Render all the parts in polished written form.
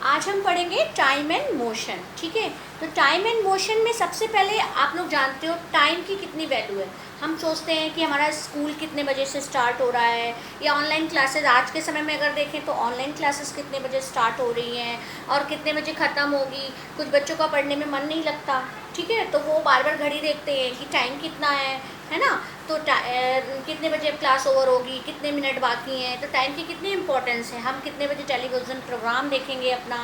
आज हम पढ़ेंगे टाइम एंड मोशन। ठीक है, तो टाइम एंड मोशन में सबसे पहले आप लोग जानते हो टाइम की कितनी वैल्यू है। हम सोचते हैं कि हमारा स्कूल कितने बजे से स्टार्ट हो रहा है, या ऑनलाइन क्लासेस आज के समय में अगर देखें तो ऑनलाइन क्लासेस कितने बजे स्टार्ट हो रही हैं और कितने बजे ख़त्म होगी। कुछ बच्चों का पढ़ने में मन नहीं लगता, ठीक है, तो वो बार बार घड़ी देखते हैं कि टाइम कितना है ना, तो कितने बजे क्लास ओवर होगी, कितने मिनट बाकी हैं, तो टाइम की कितनी इंपॉर्टेंस है। हम कितने बजे टेलीविज़न प्रोग्राम देखेंगे अपना,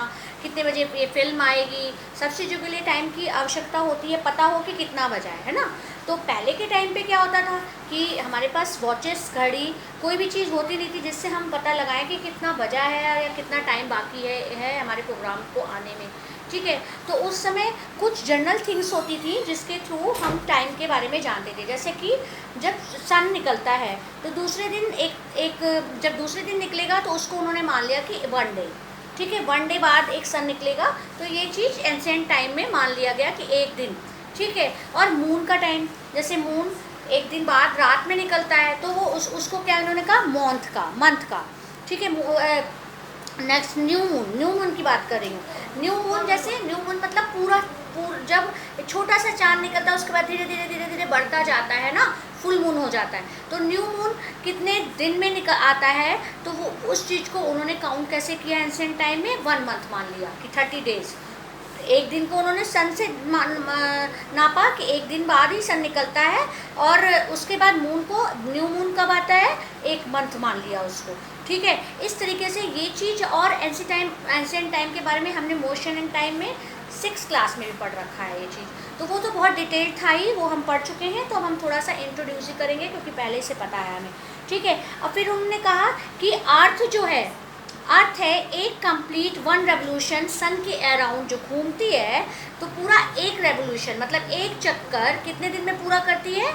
कितने बजे ये फिल्म आएगी, सब चीज़ों के लिए टाइम की आवश्यकता होती है, पता हो कि कितना बजा है ना। तो पहले के टाइम पे क्या होता था कि हमारे पास वॉचेस, घड़ी, कोई भी चीज़ होती नहीं थी जिससे हम पता लगाएं कि कितना बजा है या कितना टाइम बाकी है हमारे प्रोग्राम को आने में। ठीक है, तो उस समय कुछ जनरल थिंग्स होती थी जिसके थ्रू हम टाइम के बारे में जानते थे। जैसे कि जब सन निकलता है तो दूसरे दिन जब दूसरे दिन निकलेगा तो उसको उन्होंने मान लिया कि 1 डे। ठीक है, 1 डे बाद एक सन निकलेगा, तो ये चीज़ एंशिएंट टाइम में मान लिया गया कि एक दिन। ठीक है, और मून का टाइम, जैसे मून एक दिन बाद रात में निकलता है तो वो उसको क्या उन्होंने कहा, मंथ का। ठीक है, नेक्स्ट न्यू मून की बात कर रही हूँ। न्यू मून, जैसे न्यू मून मतलब पूरा जब छोटा सा चांद निकलता है उसके बाद धीरे धीरे धीरे धीरे बढ़ता जाता है ना, फुल मून हो जाता है। तो न्यू मून कितने दिन में आता है, तो वो उस चीज़ को उन्होंने काउंट कैसे किया एंशिएंट टाइम में, 1 मंथ मान लिया कि 30 डेज। एक दिन को उन्होंने सन से नापा कि एक दिन बाद ही सन निकलता है, और उसके बाद मून को, न्यू मून कब आता है, 1 मंथ मान लिया उसको। ठीक है, इस तरीके से ये चीज़, और एंशिएंट टाइम के बारे में हमने मोशन एंड टाइम में 6th क्लास में भी पढ़ रखा है ये चीज़, तो वो तो बहुत डिटेल था ही, वो हम पढ़ चुके हैं। तो हम थोड़ा सा इंट्रोड्यूस ही करेंगे क्योंकि पहले से पता है हमें। ठीक है, और फिर उन्होंने कहा कि अर्थ है एक कंप्लीट 1 रेवोल्यूशन सन के अराउंड जो घूमती है, तो पूरा एक रेवोल्यूशन मतलब एक चक्कर कितने दिन में पूरा करती है,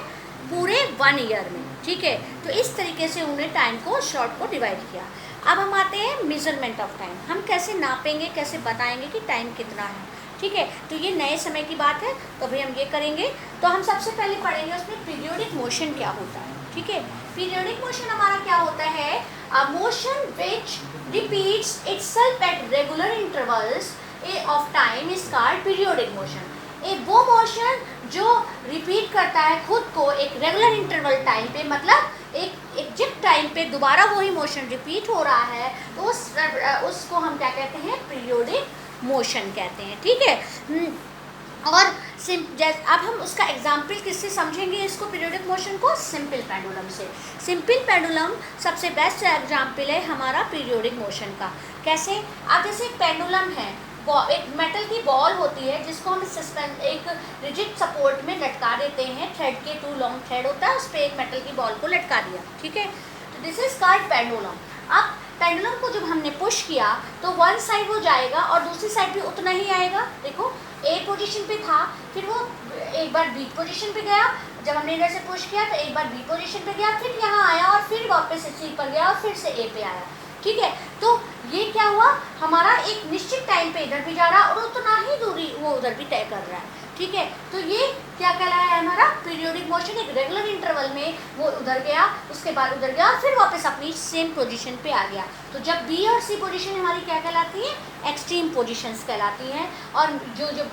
पूरे 1 ईयर में। ठीक है, तो इस तरीके से उन्होंने टाइम को शॉर्ट को डिवाइड किया। अब हम आते हैं मेजरमेंट ऑफ टाइम। हम कैसे नापेंगे, कैसे बताएंगे कि टाइम कितना है। ठीक है, तो ये नए समय की बात है, तो अभी हम ये करेंगे। तो हम सबसे पहले पढ़ेंगे उसमें पीरियोडिक मोशन क्या होता है। ठीक है, पीरियोडिक मोशन हमारा क्या होता है, a motion which repeats itself at regular intervals of time is called periodic motion. वो मोशन जो रिपीट करता है खुद को एक रेगुलर इंटरवल टाइम पे, मतलब एक एग्जैक्ट टाइम पे दोबारा वही मोशन रिपीट हो रहा है, तो उसको हम क्या कहते हैं, पीरियोडिक मोशन कहते हैं। ठीक है, और अब हम उसका एग्जाम्पल किससे समझेंगे इसको, पीरियोडिक मोशन को, सिंपल पेंडुलम से। सिंपल पेंडुलम सबसे बेस्ट एग्जाम्पल है हमारा पीरियोडिक मोशन का। कैसे, अब जैसे एक पेंडुलम है, एक मेटल की बॉल होती है जिसको हम एक रिजिड सपोर्ट में लटका देते हैं, थ्रेड के 2 लॉन्ग थ्रेड होता है, उस पर एक मेटल की बॉल को लटका दिया। ठीक है, तो दिस इज कॉल्ड पेंडुलम। अब पेंडुलम को जब हमने पुश किया तो 1 साइड वो जाएगा और दूसरी साइड भी उतना ही आएगा। देखो, ए पोजीशन पे था, फिर वो एक बार बी पोजीशन पे गया, जब हमने इधर से पुश किया तो एक बार बी पोजीशन पे गया, फिर यहाँ आया और फिर वापस सी पर गया और फिर से ए पे आया। ठीक है, तो ये क्या हुआ, हमारा एक निश्चित टाइम पे इधर भी जा रहा है और उतना ही दूरी वो उधर भी तय कर रहा है। ठीक है, तो ये क्या कहलाया है हमारा पीरियोडिक मोशन। एक रेगुलर इंटरवल में वो उधर गया, उसके बाद उधर गया, फिर वापस अपनी सेम पोजीशन पे आ गया। तो जब बी और सी पोजीशन हमारी क्या कहलाती है, एक्सट्रीम पोजीशंस कहलाती हैं, और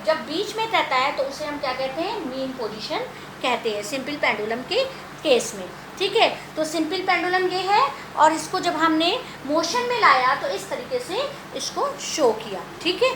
जब बीच में रहता है तो उसे हम क्या कहते हैं, मीन पोजीशन कहते हैं, सिंपल पेंडुलम के केस में। ठीक है, तो सिंपल पेंडुलम ये है, और इसको जब हमने मोशन में लाया तो इस तरीके से इसको शो किया। ठीक है,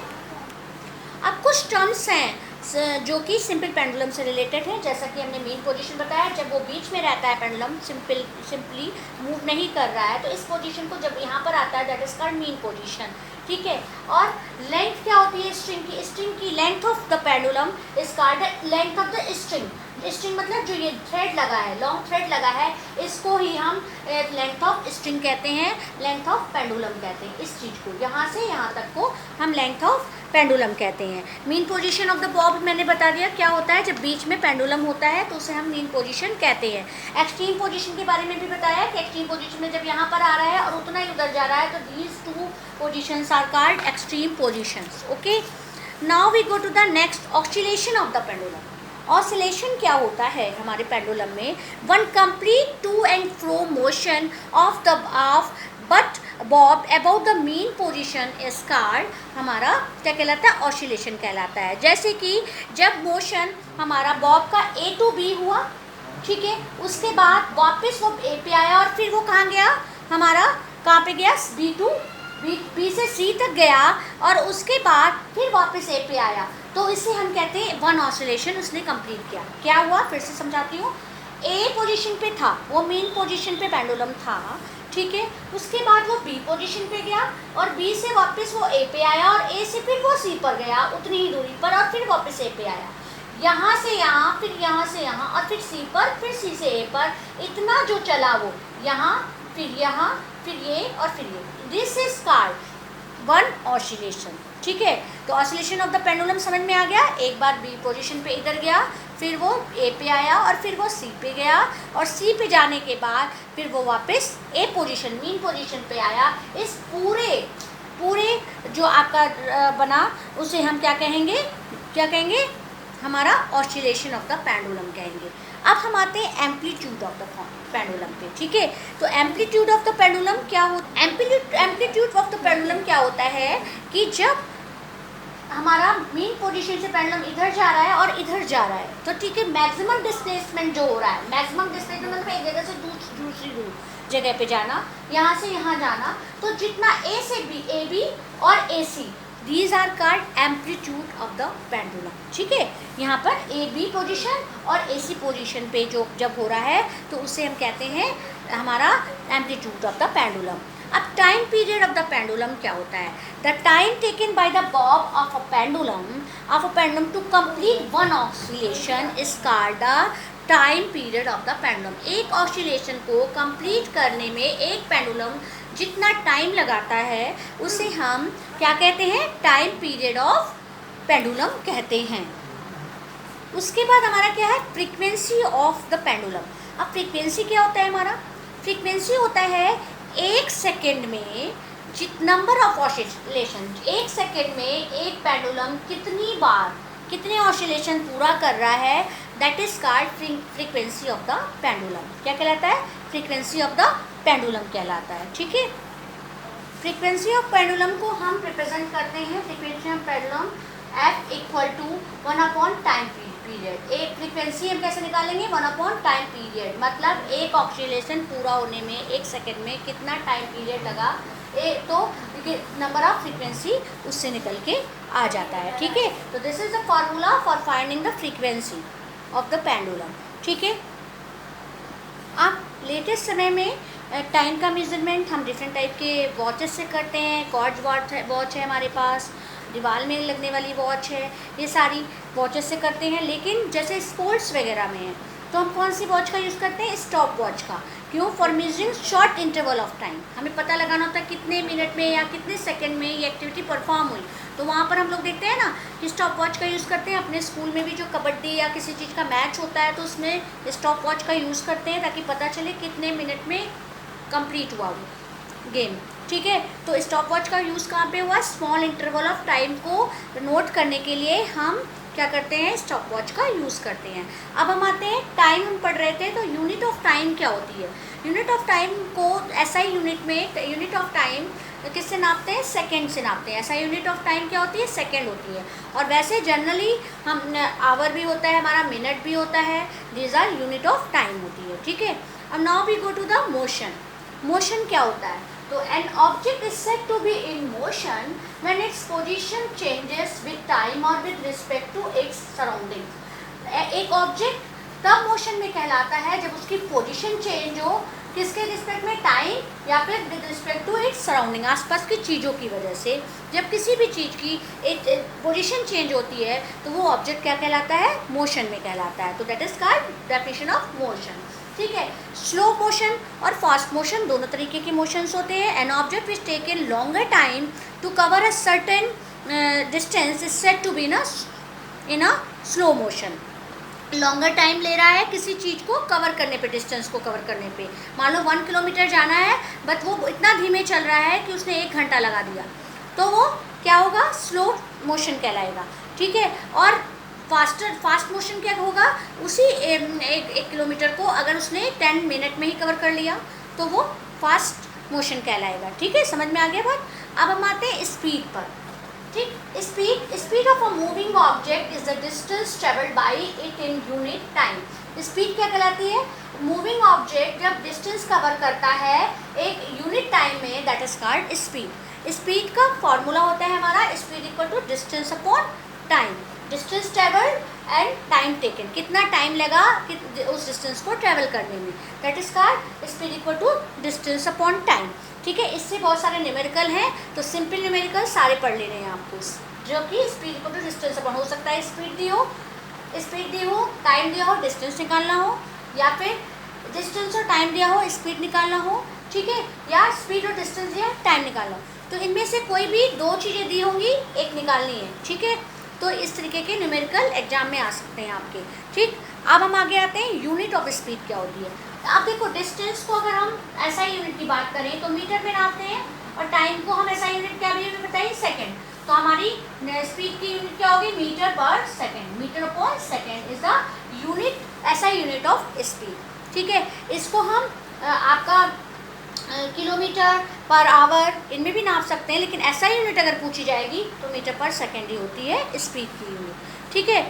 अब कुछ टर्म्स हैं जो कि सिंपल पेंडुलम से रिलेटेड है। जैसा कि हमने मेन पोजीशन बताया, जब वो बीच में रहता है पेंडुलम, सिंपली मूव नहीं कर रहा है, तो इस पोजीशन को जब यहाँ पर आता है that is called mean position. ठीक है, और लेंथ क्या होती है स्ट्रिंग की length of the pendulum is called length of the string. String मतलब जो ये थ्रेड लगा है, लॉन्ग थ्रेड लगा है, इसको ही हम लेंथ ऑफ स्ट्रिंग कहते हैं, लेंथ ऑफ पेंडुलम कहते हैं। इस चीज़ को यहाँ से यहाँ तक को हम लेंथ ऑफ पेंडुलम कहते हैं। Mean position of the Bob मैंने बता दिया क्या होता है, जब बीच में पेंडुलम होता है तो उसे हम मीन पोजीशन कहते हैं। एक्सट्रीम पोजीशन के बारे में भी बताया कि एक्सट्रीम पोजीशन में जब यहाँ पर आ रहा है और उतना ही उधर जा रहा है, तो these 2 positions are called extreme positions. Okay, now we go to the next, oscillation of the pendulum. Oscillation क्या होता है हमारे पेंडुलम में, 1 complete to and fro motion of but bob about the mean position is called हमारा क्या कहलाता है, oscillation कहलाता है। जैसे कि जब मोशन हमारा बॉब का ए टू बी हुआ, ठीक है, उसके बाद वापस वो ए पे आया और फिर वो कहाँ गया, हमारा कहाँ पे गया, बी से सी तक गया और उसके बाद फिर वापस ए पे आया, तो इसे हम कहते हैं वन ऑसिलेशन उसने कंप्लीट किया। क्या हुआ, फिर से समझाती हूँ। ए पोजीशन पे था, वो मेन पोजीशन पे पेंडुलम था, ठीक है, उसके बाद वो बी पोजीशन पे गया और बी से वापस वो ए पे आया और ए से फिर वो सी पर गया उतनी ही दूरी पर और फिर वापस ए पे आया, यहाँ से यहाँ, फिर यहाँ से यहाँ और फिर सी पर, फिर सी से ए पर, इतना जो चला वो यहाँ, फिर ये और फिर ये, this is called one oscillation, ठीक है। तो ऑसिलेशन ऑफ द पेंडुलम समझ में आ गया। एक बार बी पोजीशन पे इधर गया, फिर वो ए पे आया और फिर वो सी पे गया और सी पे जाने के बाद फिर वो वापस ए पोजीशन, मीन पोजीशन पे आया। इस पूरे जो आपका बना उसे हम क्या कहेंगे, हमारा ऑसिलेशन ऑफ द पेंडुलम कहेंगे। अब हम आते हैं एम्पलीट्यूड ऑफ द पेंडुलम पे, ठीक है। तो एम्पलीट्यूड ऑफ द पेंडुलम क्या होता, एम्पलीट्यूड ऑफ द पेंडुलम क्या होता है कि जब हमारा मेन पोजीशन से पेंडुलम इधर जा रहा है और इधर जा रहा है, तो ठीक है, मैक्सिमम डिस्प्लेसमेंट जो हो रहा है, मैक्सिमम डिस्प्लेसमेंट मतलब एक जगह से दूसरी जगह पे जाना, यहाँ से यहाँ जाना, तो जितना ए से बी, ए बी और A C, these are called amplitude of the pendulum, ठीक है। यहाँ पर ए बी पोजिशन और ए सी पोजिशन पे जो जब हो रहा है तो उसे हम कहते हैं हमारा एम्पलीट्यूड ऑफ द पेंडुलम। अब time period of the pendulum क्या होता है, the time taken by the bob of a pendulum to complete one oscillation is called the time period of the pendulum. एक ऑसिलेशन को complete करने में एक pendulum जितना टाइम लगाता है उसे हम क्या कहते हैं, टाइम पीरियड ऑफ पेंडुलम कहते हैं। उसके बाद हमारा क्या है, फ्रीक्वेंसी ऑफ द पेंडुलम। अब फ्रीक्वेंसी क्या होता है, हमारा फ्रीक्वेंसी होता है एक सेकेंड में नंबर ऑफ ऑसिलेशन, एक सेकेंड में एक पेंडुलम कितने ऑसिलेशन पूरा कर रहा है, that is called frequency of the pendulum. क्या कहलाता है, फ्रीक्वेंसी ऑफ द पेंडुलम कहलाता है, ठीक है। फ्रीक्वेंसी ऑफ पेंडुलम को हम रिप्रेजेंट करते हैं, frequency of pendulum F equal to 1/टाइम पीरियड। एक फ्रीक्वेंसी हम कैसे निकालेंगे, 1/टाइम पीरियड, मतलब एक ऑसिलेशन पूरा होने में एक सेकेंड में कितना टाइम पीरियड लगा, तो नंबर ऑफ फ्रीक्वेंसी उससे निकल के आ जाता है, ठीक है। तो this is the formula for finding the frequency of the pendulum, ठीक है। अब लेटेस्ट समय में टाइम का मेजरमेंट हम डिफरेंट टाइप के वॉचेस से करते हैं। कॉर्ड वॉच है हमारे पास, दीवार में लगने वाली वॉच है, ये सारी वॉचेस से करते हैं। लेकिन जैसे स्पोर्ट्स वगैरह में है तो हम कौन सी वॉच का यूज़ करते हैं, स्टॉप वॉच का। क्यों, for measuring short interval of time, हमें पता लगाना होता है कितने मिनट में या कितने सेकंड में ये एक्टिविटी परफॉर्म हुई, तो वहाँ पर हम लोग देखते हैं ना कि स्टॉप वॉच का यूज़ करते हैं। अपने स्कूल में भी जो कबड्डी या किसी चीज़ का मैच होता है तो उसमें स्टॉप वॉच का यूज़ करते हैं ताकि पता चले कितने मिनट में कंप्लीट हुआ वो गेम, ठीक है। तो स्टॉप वॉच का यूज़ कहाँ पे हुआ, स्मॉल इंटरवल ऑफ टाइम को नोट करने के लिए हम क्या करते हैं, स्टॉप वॉच का यूज़ करते हैं। अब हम आते हैं, टाइम हम पढ़ रहे थे, तो यूनिट ऑफ टाइम क्या होती है। यूनिट ऑफ टाइम को SI यूनिट में, यूनिट ऑफ टाइम किससे नापते हैं, सेकेंड से नापते हैं। SI यूनिट ऑफ टाइम क्या होती है, सेकेंड होती है। और वैसे जनरली हम आवर भी होता है हमारा, मिनट भी होता है, these are unit of time होती है, ठीक है। अब now we go to the motion. Motion क्या होता है, तो an object is said to be in motion when its position changes with time और with respect to its surrounding. एक ऑब्जेक्ट तब मोशन में कहलाता है जब उसकी पोजीशन चेंज हो, किसके रिस्पेक्ट में, टाइम या फिर with respect to its surrounding, आसपास की चीज़ों की वजह से। जब किसी भी चीज़ की एक पोजीशन चेंज होती है तो वो ऑब्जेक्ट क्या कहलाता है, मोशन में कहलाता है। तो that is called definition of motion, ठीक है। स्लो मोशन और फास्ट मोशन दोनों तरीके के मोशंस होते हैं। An object which taken longer time to cover a certain distance is said to be in a slow motion. Longer time ले रहा है किसी चीज़ को कवर करने पे, डिस्टेंस को कवर करने पे। मान लो 1 किलोमीटर जाना है बट वो इतना धीमे चल रहा है कि उसने 1 घंटा लगा दिया, तो वो क्या होगा, स्लो मोशन कहलाएगा, ठीक है। और फास्ट मोशन क्या होगा, उसी एक किलोमीटर को अगर उसने 10 मिनट में ही कवर कर लिया तो वो फास्ट मोशन कहलाएगा। ठीक है, समझ में आ गया बात। अब हम आते हैं स्पीड पर। ठीक, speed of a moving object is the distance travelled by it in unit time. Speed क्या कहलाती है? मूविंग ऑब्जेक्ट जब डिस्टेंस कवर करता है एक यूनिट टाइम में, that is called speed. Speed का फॉर्मूला होता है हमारा speed equal to distance upon time. Distance travelled and time taken, कितना टाइम लगा उस डिस्टेंस को ट्रेवल करने में, that is called speed equal to distance upon time. ठीक है, इससे बहुत सारे न्यूमेरिकल हैं, तो सिंपल न्यूमेरिकल सारे पढ़ लेने हैं आपको, जो कि speed equal to distance upon हो सकता है स्पीड दी हो, टाइम दिया हो, डिस्टेंस निकालना हो, या फिर डिस्टेंस और टाइम दिया हो, स्पीड निकालना हो। ठीक है, या स्पीड और डिस्टेंस दिया, टाइम निकालना हो। तो इनमें से कोई भी दो चीज़ें दी होंगी, एक निकालनी है। ठीक है, तो इस तरीके के न्यूमेरिकल एग्जाम में आ सकते हैं आपके। ठीक, अब हम आगे आते हैं यूनिट ऑफ स्पीड क्या होती है। अब देखो, डिस्टेंस को अगर हम ऐसा यूनिट की बात करें तो मीटर में नापते हैं, और टाइम को हम ऐसा यूनिट क्या भी बताइए, सेकेंड। तो हमारी स्पीड की यूनिट क्या होगी, metre per second. Metre upon second is the unit, ऐसा यूनिट ऑफ स्पीड। ठीक है, इसको हम आपका किलोमीटर पर आवर इनमें भी नाप सकते हैं, लेकिन ऐसा यूनिट अगर पूछी जाएगी तो मीटर पर सेकेंड ही होती है स्पीड की यूनिट। ठीक है,